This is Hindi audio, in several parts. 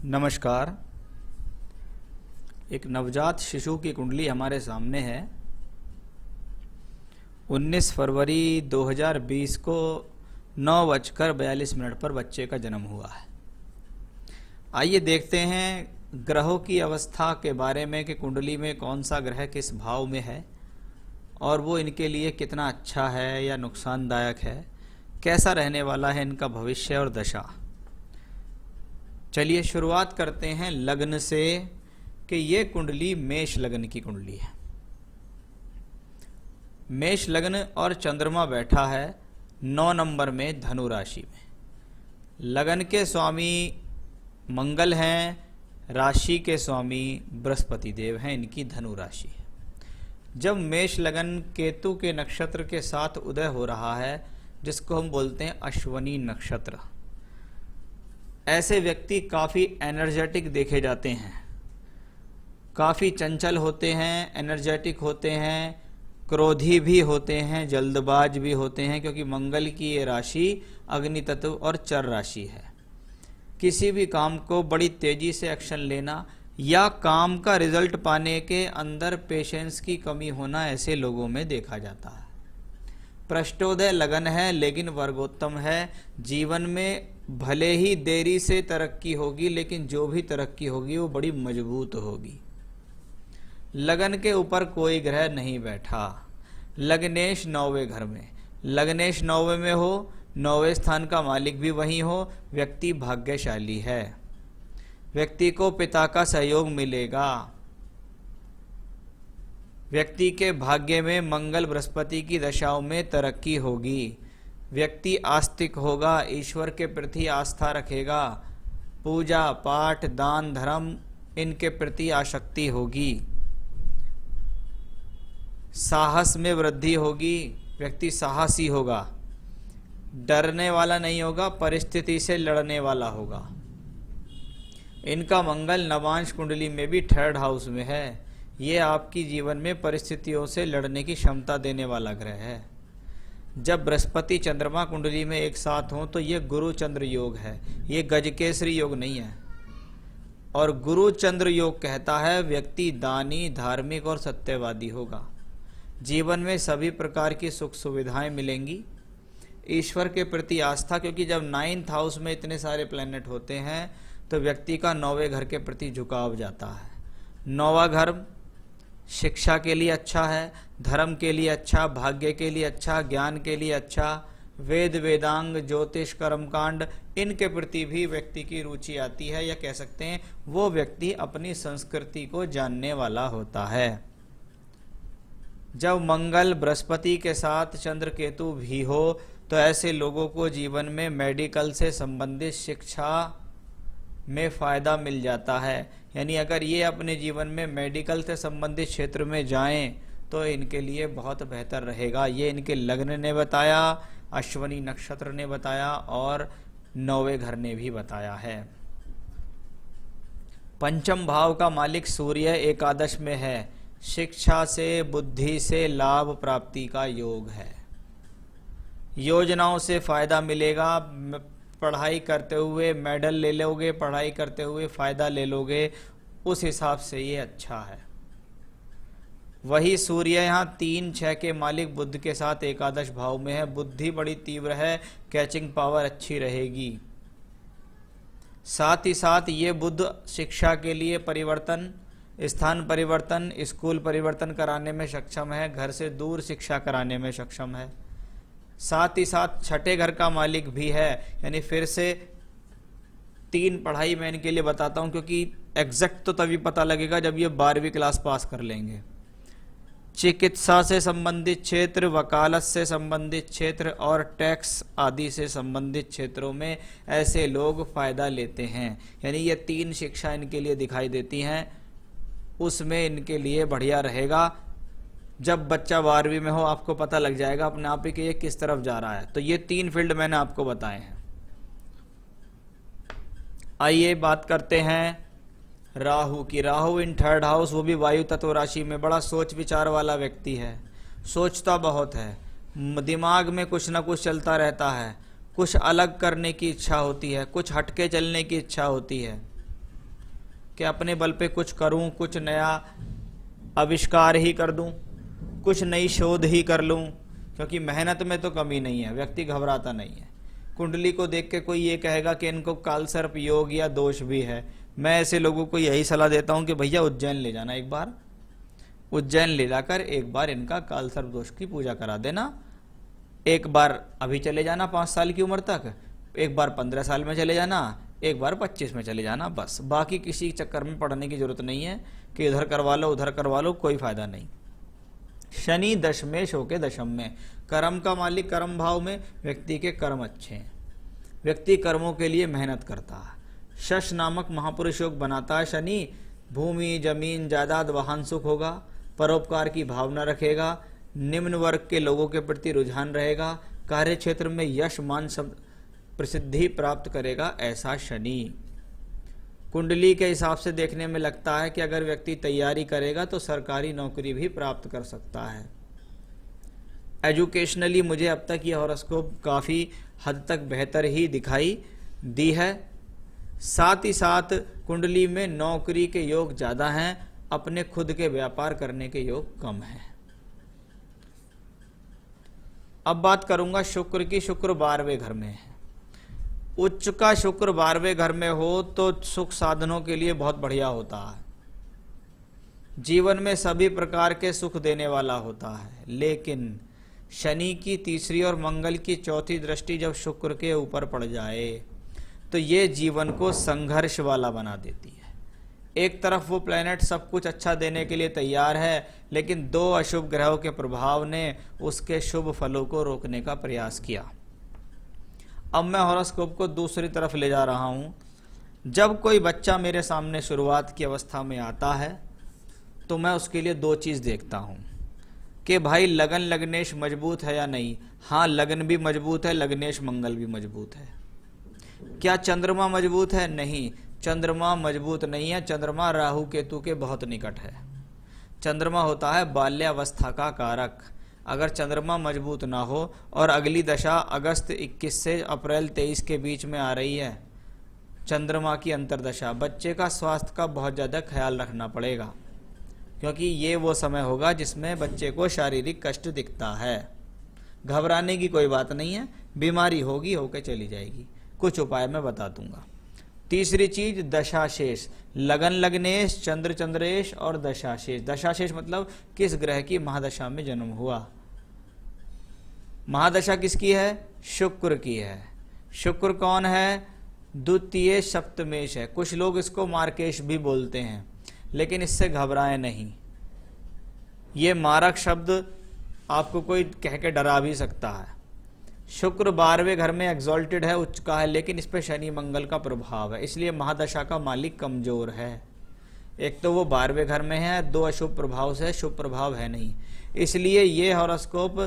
नमस्कार। एक नवजात शिशु की कुंडली हमारे सामने है। 19 फरवरी 2020 को 9:42 पर बच्चे का जन्म हुआ है। आइए देखते हैं ग्रहों की अवस्था के बारे में कि कुंडली में कौन सा ग्रह किस भाव में है और वो इनके लिए कितना अच्छा है या नुकसानदायक है, कैसा रहने वाला है इनका भविष्य और दशा। चलिए शुरुआत करते हैं लग्न से कि ये कुंडली मेष लग्न की कुंडली है। मेष लग्न और चंद्रमा बैठा है 9 नंबर में धनु राशि में। लगन के स्वामी मंगल हैं, राशि के स्वामी बृहस्पति देव हैं, इनकी धनु राशि है। जब मेष लगन केतु के नक्षत्र के साथ उदय हो रहा है, जिसको हम बोलते हैं अश्वनी नक्षत्र, ऐसे व्यक्ति काफ़ी एनर्जेटिक देखे जाते हैं, काफ़ी चंचल होते हैं, एनर्जेटिक होते हैं, क्रोधी भी होते हैं, जल्दबाज भी होते हैं, क्योंकि मंगल की ये राशि अग्नि तत्व और चर राशि है। किसी भी काम को बड़ी तेजी से एक्शन लेना या काम का रिजल्ट पाने के अंदर पेशेंस की कमी होना ऐसे लोगों में देखा जाता है। पृष्ठोदय लगन है लेकिन वर्गोत्तम है। जीवन में भले ही देरी से तरक्की होगी, लेकिन जो भी तरक्की होगी वो बड़ी मजबूत होगी। लगन के ऊपर कोई ग्रह नहीं बैठा। लग्नेश 9वें घर में, लग्नेश 9वें में हो, 9वें स्थान का मालिक भी वहीं हो, व्यक्ति भाग्यशाली है। व्यक्ति को पिता का सहयोग मिलेगा। व्यक्ति के भाग्य में मंगल बृहस्पति की दशाओं में तरक्की होगी। व्यक्ति आस्तिक होगा, ईश्वर के प्रति आस्था रखेगा, पूजा पाठ दान धर्म इनके प्रति आसक्ति होगी। साहस में वृद्धि होगी, व्यक्ति साहसी होगा, डरने वाला नहीं होगा, परिस्थिति से लड़ने वाला होगा। इनका मंगल नवांश कुंडली में भी 3rd हाउस में है। ये आपकी जीवन में परिस्थितियों से लड़ने की क्षमता देने वाला ग्रह है। जब बृहस्पति चंद्रमा कुंडली में एक साथ हों तो ये गुरु चंद्र योग है, ये गजकेसरी योग नहीं है। और गुरु चंद्र योग कहता है व्यक्ति दानी, धार्मिक और सत्यवादी होगा। जीवन में सभी प्रकार की सुख सुविधाएं मिलेंगी। ईश्वर के प्रति आस्था, क्योंकि जब 9th हाउस में इतने सारे प्लैनेट होते हैं तो व्यक्ति का 9वें घर के प्रति झुकाव जाता है। 9वां घर शिक्षा के लिए अच्छा है, धर्म के लिए अच्छा, भाग्य के लिए अच्छा, ज्ञान के लिए अच्छा, वेद वेदांग ज्योतिष कर्मकांड इनके प्रति भी व्यक्ति की रुचि आती है, या कह सकते हैं वो व्यक्ति अपनी संस्कृति को जानने वाला होता है। जब मंगल बृहस्पति के साथ चंद्र केतु भी हो तो ऐसे लोगों को जीवन में मेडिकल से संबंधित शिक्षा में फ़ायदा मिल जाता है। यानी अगर ये अपने जीवन में मेडिकल से संबंधित क्षेत्र में जाएं तो इनके लिए बहुत बेहतर रहेगा। ये इनके लग्न ने बताया, अश्वनी नक्षत्र ने बताया और 9वें घर ने भी बताया है। पंचम भाव का मालिक सूर्य एकादश में है। शिक्षा से, बुद्धि से लाभ प्राप्ति का योग है। योजनाओं से फायदा मिलेगा। पढ़ाई करते हुए मेडल ले लोगे, पढ़ाई करते हुए फ़ायदा ले लोगे, उस हिसाब से ये अच्छा है। वही सूर्य यहाँ 3-6 के मालिक बुध के साथ एकादश भाव में है। बुद्धि बड़ी तीव्र है, कैचिंग पावर अच्छी रहेगी। साथ ही साथ ये बुध शिक्षा के लिए परिवर्तन, स्थान परिवर्तन, स्कूल परिवर्तन कराने में सक्षम है, घर से दूर शिक्षा कराने में सक्षम है। साथ ही साथ 6ठे घर का मालिक भी है। यानी फिर से 3 पढ़ाई मैं इनके लिए बताता हूँ, क्योंकि एग्जैक्ट तो तभी पता लगेगा जब ये 12वीं क्लास पास कर लेंगे। चिकित्सा से संबंधित क्षेत्र, वकालत से संबंधित क्षेत्र और टैक्स आदि से संबंधित क्षेत्रों में ऐसे लोग फ़ायदा लेते हैं। यानी ये 3 शिक्षा इनके लिए दिखाई देती हैं, उसमें इनके लिए बढ़िया रहेगा। जब बच्चा 12वीं में हो आपको पता लग जाएगा अपने आप ही कि ये किस तरफ जा रहा है। तो ये 3 फील्ड मैंने आपको बताए हैं। आइए बात करते हैं राहु की। राहु इन 3rd हाउस, वो भी वायु तत्व राशि में। बड़ा सोच विचार वाला व्यक्ति है, सोचता बहुत है, दिमाग में कुछ ना कुछ चलता रहता है, कुछ अलग करने की इच्छा होती है, कुछ हटके चलने की इच्छा होती है। कि अपने बल पे कुछ करूं, कुछ नया आविष्कार ही कर दूं, कुछ नई शोध ही कर लूं, क्योंकि मेहनत में तो कमी नहीं है, व्यक्ति घबराता नहीं है। कुंडली को देख के कोई ये कहेगा कि इनको कालसर्प योग या दोष भी है, मैं ऐसे लोगों को यही सलाह देता हूं कि भैया उज्जैन ले जाना, एक बार उज्जैन ले जाकर एक बार इनका कालसर्प दोष की पूजा करा देना। एक बार अभी चले जाना 5 साल की उम्र तक, एक बार 15 साल में चले जाना, एक बार 25 में चले जाना, बस। बाकी किसी चक्कर में पड़ने की जरूरत नहीं है कि इधर करवा लो उधर करवा लो, कोई फायदा नहीं। शनि दशमेश होके दशम में, कर्म का मालिक कर्म भाव में, व्यक्ति के कर्म अच्छे हैं, व्यक्ति कर्मों के लिए मेहनत करता है। शश नामक महापुरुष योग बनाता है शनि। भूमि जमीन जायदाद वाहन सुख होगा, परोपकार की भावना रखेगा, निम्न वर्ग के लोगों के प्रति रुझान रहेगा, कार्य क्षेत्र में यश मान शब्द प्रसिद्धि प्राप्त करेगा, ऐसा शनि। कुंडली के हिसाब से देखने में लगता है कि अगर व्यक्ति तैयारी करेगा तो सरकारी नौकरी भी प्राप्त कर सकता है। एजुकेशनली मुझे अब तक ये हॉरोस्कोप काफ़ी हद तक बेहतर ही दिखाई दी है। साथ ही साथ कुंडली में नौकरी के योग ज़्यादा हैं, अपने खुद के व्यापार करने के योग कम हैं। अब बात करूंगा शुक्र की। शुक्र 12वें घर में है। उच्च का शुक्र 12वें घर में हो तो सुख साधनों के लिए बहुत बढ़िया होता है, जीवन में सभी प्रकार के सुख देने वाला होता है। लेकिन शनि की तीसरी और मंगल की चौथी दृष्टि जब शुक्र के ऊपर पड़ जाए तो ये जीवन को संघर्ष वाला बना देती है। एक तरफ वो प्लैनेट सब कुछ अच्छा देने के लिए तैयार है, लेकिन 2 अशुभ ग्रहों के प्रभाव ने उसके शुभ फलों को रोकने का प्रयास किया। अब मैं हॉरोस्कोप को दूसरी तरफ ले जा रहा हूं। जब कोई बच्चा मेरे सामने शुरुआत की अवस्था में आता है तो मैं उसके लिए 2 चीज़ देखता हूं कि भाई लगन लग्नेश मजबूत है या नहीं। हाँ, लगन भी मजबूत है, लग्नेश मंगल भी मजबूत है। क्या चंद्रमा मजबूत है? नहीं, चंद्रमा मजबूत नहीं है। चंद्रमा राहु केतु के बहुत निकट है। चंद्रमा होता है बाल्यावस्था का कारक। अगर चंद्रमा मजबूत ना हो और अगली दशा अगस्त 21 से अप्रैल 23 के बीच में आ रही है, चंद्रमा की अंतर्दशा, बच्चे का स्वास्थ्य का बहुत ज़्यादा ख्याल रखना पड़ेगा, क्योंकि ये वो समय होगा जिसमें बच्चे को शारीरिक कष्ट दिखता है। घबराने की कोई बात नहीं है, बीमारी होगी, होके चली जाएगी। कुछ उपाय मैं बता दूंगा। तीसरी चीज दशाशेष, लगन लग्नेश, चंद्र चंद्रेश और दशाशेष। दशाशेष मतलब किस ग्रह की महादशा में जन्म हुआ। महादशा किसकी है? शुक्र की है। शुक्र कौन है? द्वितीय सप्तमेश है। कुछ लोग इसको मार्केश भी बोलते हैं, लेकिन इससे घबराएं नहीं। ये मारक शब्द आपको कोई कह के डरा भी सकता है। शुक्र 12वें घर में एग्जॉल्टेड है, उच्च का है, लेकिन इस पर शनि मंगल का प्रभाव है, इसलिए महादशा का मालिक कमजोर है। एक तो वो 12वें घर में है, 2 अशुभ प्रभाव से, शुभ प्रभाव है नहीं। इसलिए ये हॉरोस्कोप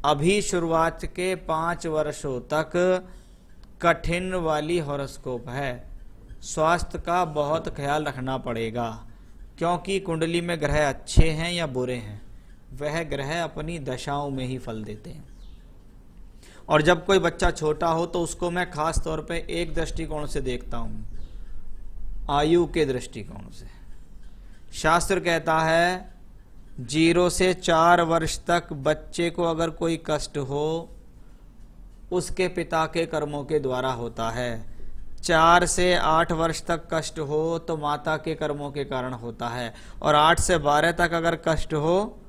अभी शुरुआत के 5 वर्षों तक कठिन वाली हॉरोस्कोप है। स्वास्थ्य का बहुत ख्याल रखना पड़ेगा, क्योंकि कुंडली में ग्रह अच्छे हैं या बुरे हैं, वह ग्रह अपनी दशाओं में ही फल देते हैं। और जब कोई बच्चा छोटा हो तो उसको मैं खास तौर पे एक दृष्टिकोण से देखता हूँ, आयु के दृष्टिकोण से। शास्त्र कहता है 0 से 4 वर्ष तक बच्चे को अगर कोई कष्ट हो, उसके पिता के कर्मों के द्वारा होता है। 4 से 8 वर्ष तक कष्ट हो तो माता के कर्मों के कारण होता है, और 8 से 12 तक अगर कष्ट हो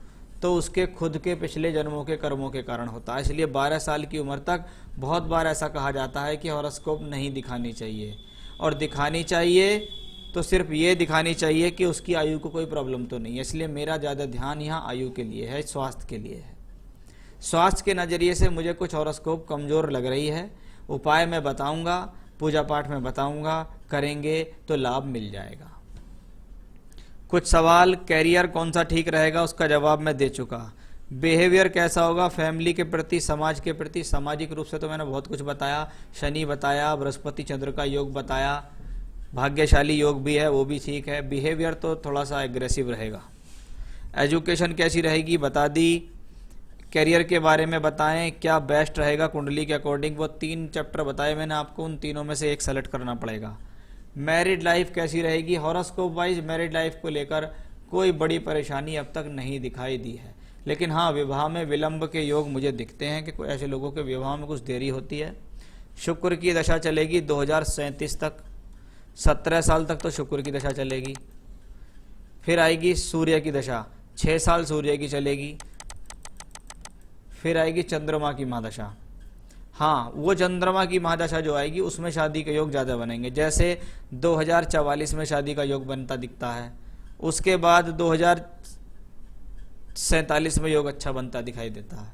तो उसके खुद के पिछले जन्मों के कर्मों के कारण होता है। इसलिए 12 साल की उम्र तक बहुत बार ऐसा कहा जाता है कि हॉरोस्कोप नहीं दिखानी चाहिए, और दिखानी चाहिए तो सिर्फ ये दिखानी चाहिए कि उसकी आयु को कोई प्रॉब्लम तो नहीं है। इसलिए मेरा ज़्यादा ध्यान यहाँ आयु के लिए है, स्वास्थ्य के लिए है। स्वास्थ्य के नज़रिए से मुझे कुछ हॉरोस्कोप कमज़ोर लग रही है। उपाय मैं बताऊँगा, पूजा पाठ में बताऊँगा, करेंगे तो लाभ मिल जाएगा। कुछ सवाल, कैरियर कौन सा ठीक रहेगा, उसका जवाब मैं दे चुका। बिहेवियर कैसा होगा फैमिली के प्रति, समाज के प्रति। सामाजिक रूप से तो मैंने बहुत कुछ बताया, शनि बताया, बृहस्पति चंद्र का योग बताया, भाग्यशाली योग भी है, वो भी ठीक है। बिहेवियर तो थोड़ा सा एग्रेसिव रहेगा। एजुकेशन कैसी रहेगी बता दी। कैरियर के बारे में बताएं, क्या बेस्ट रहेगा कुंडली के अकॉर्डिंग, वो 3 चैप्टर बताए मैंने आपको, उन तीनों में से एक सेलेक्ट करना पड़ेगा। मैरिड लाइफ कैसी रहेगी? हॉरोस्कोप वाइज मैरिड लाइफ को लेकर कोई बड़ी परेशानी अब तक नहीं दिखाई दी है, लेकिन हाँ, विवाह में विलंब के योग मुझे दिखते हैं कि कोई ऐसे लोगों के विवाह में कुछ देरी होती है। शुक्र की दशा चलेगी 2037 तक, 17 साल तक तो शुक्र की दशा चलेगी। फिर आएगी सूर्य की दशा, 6 साल सूर्य की चलेगी। फिर आएगी चंद्रमा की महादशा। हाँ, वो चंद्रमा की महादशा जो आएगी उसमें शादी के योग ज़्यादा बनेंगे, जैसे 2044 में शादी का योग बनता दिखता है, उसके बाद 2047 में योग अच्छा बनता दिखाई देता है।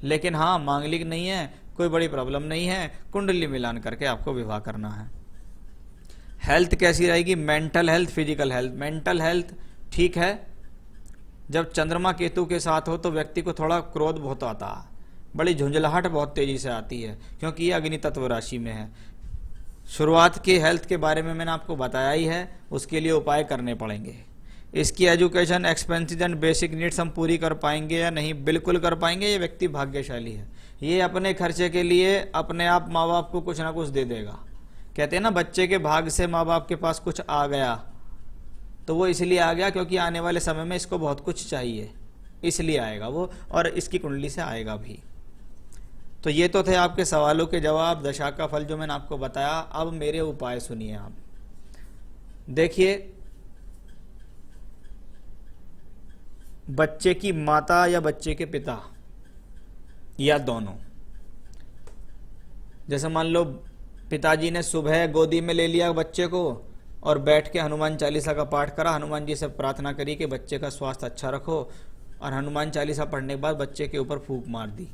लेकिन हाँ, मांगलिक नहीं है, कोई बड़ी प्रॉब्लम नहीं है, कुंडली मिलान करके आपको विवाह करना है। हेल्थ कैसी रहेगी? Mental health, physical health. Mental health ठीक है। जब चंद्रमा केतु के साथ हो तो व्यक्ति को थोड़ा क्रोध बहुत आता है, बड़ी झुंझलाहट बहुत तेजी से आती है, क्योंकि ये अग्नि तत्व राशि में है। शुरुआत के हेल्थ के बारे में मैंने आपको बताया ही है, उसके लिए उपाय करने पड़ेंगे। इसकी education expenses and basic needs हम पूरी कर पाएंगे या नहीं? बिल्कुल कर पाएंगे। ये व्यक्ति भाग्यशाली है, ये अपने खर्चे के लिए अपने आप माँ बाप को कुछ ना कुछ दे देगा। कहते हैं ना, बच्चे के भाग से माँ बाप के पास कुछ आ गया, तो वो इसलिए आ गया क्योंकि आने वाले समय में इसको बहुत कुछ चाहिए, इसलिए आएगा वो, और इसकी कुंडली से आएगा भी। तो ये तो थे आपके सवालों के जवाब, दशा का फल जो मैंने आपको बताया। अब मेरे उपाय सुनिए आप। देखिए, बच्चे की माता या बच्चे के पिता या दोनों, जैसे मान लो पिताजी ने सुबह गोदी में ले लिया बच्चे को और बैठ के हनुमान चालीसा का पाठ करा, हनुमान जी से प्रार्थना करी कि बच्चे का स्वास्थ्य अच्छा रखो, और हनुमान चालीसा पढ़ने के बाद बच्चे के ऊपर फूंक मार दी।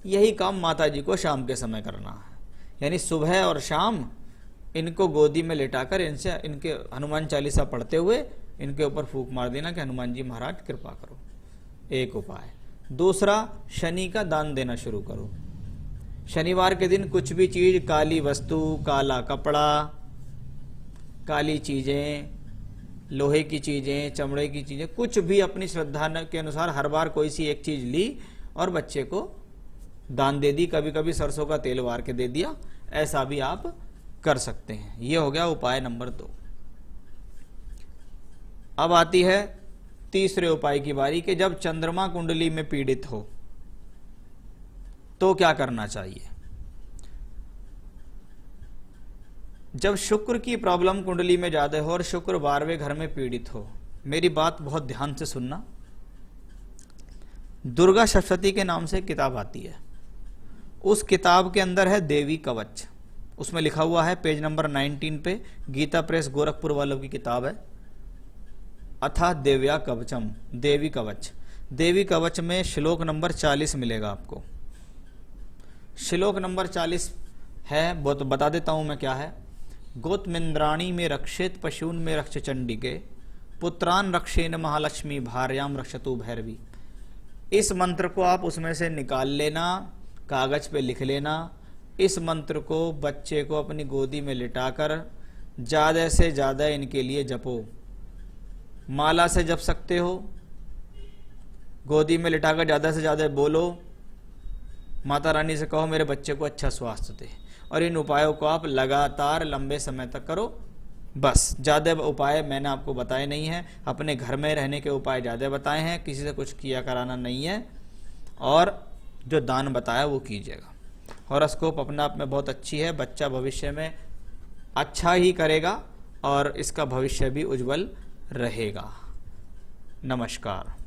यही काम माता जी को शाम के समय करना है, यानी सुबह और शाम इनको गोदी में लेटाकर इनसे इनके हनुमान चालीसा पढ़ते हुए इनके ऊपर फूंक मार देना कि हनुमान जी महाराज कृपा करो। एक उपाय। दूसरा, शनि का दान देना शुरू करो। शनिवार के दिन कुछ भी चीज, काली वस्तु, काला कपड़ा, काली चीजें, लोहे की चीजें, चमड़े की चीजें, कुछ भी अपनी श्रद्धा के अनुसार हर बार कोई सी एक चीज ली और बच्चे को दान दे दी। कभी कभी सरसों का तेल वार के दे दिया, ऐसा भी आप कर सकते हैं। यह हो गया उपाय नंबर 2। अब आती है तीसरे उपाय की बारी कि जब चंद्रमा कुंडली में पीड़ित हो तो क्या करना चाहिए। जब शुक्र की प्रॉब्लम कुंडली में ज्यादा हो और शुक्र 12वें घर में पीड़ित हो, मेरी बात बहुत ध्यान से सुनना। दुर्गा सप्तशती के नाम से किताब आती है, उस किताब के अंदर है देवी कवच। उसमें लिखा हुआ है पेज नंबर 19 पे, गीता प्रेस गोरखपुर वालों की किताब है, अथा देव्या कवचम, देवी कवच। देवी कवच में श्लोक नंबर 40 मिलेगा आपको। श्लोक नंबर 40 है, वो तो बता देता हूं मैं क्या है। गोतमिंद्राणी में रक्षित, पशून में रक्ष चंडिके, पुत्रान रक्षेन महालक्ष्मी, भार्याम रक्षतु भैरवी। इस मंत्र को आप उसमें से निकाल लेना, कागज पे लिख लेना। इस मंत्र को बच्चे को अपनी गोदी में लिटाकर ज्यादा से ज्यादा इनके लिए जपो। माला से जप सकते हो, गोदी में लिटाकर ज्यादा से ज्यादा बोलो, माता रानी से कहो मेरे बच्चे को अच्छा स्वास्थ्य दे। और इन उपायों को आप लगातार लंबे समय तक करो। बस, ज्यादा उपाय मैंने आपको बताए नहीं हैं, अपने घर में रहने के उपाय ज्यादा बताए हैं, किसी से कुछ किया कराना नहीं है, और जो दान बताया वो कीजिएगा। हॉरोस्कोप अपने आप में बहुत अच्छी है, बच्चा भविष्य में अच्छा ही करेगा और इसका भविष्य भी उज्जवल रहेगा। नमस्कार।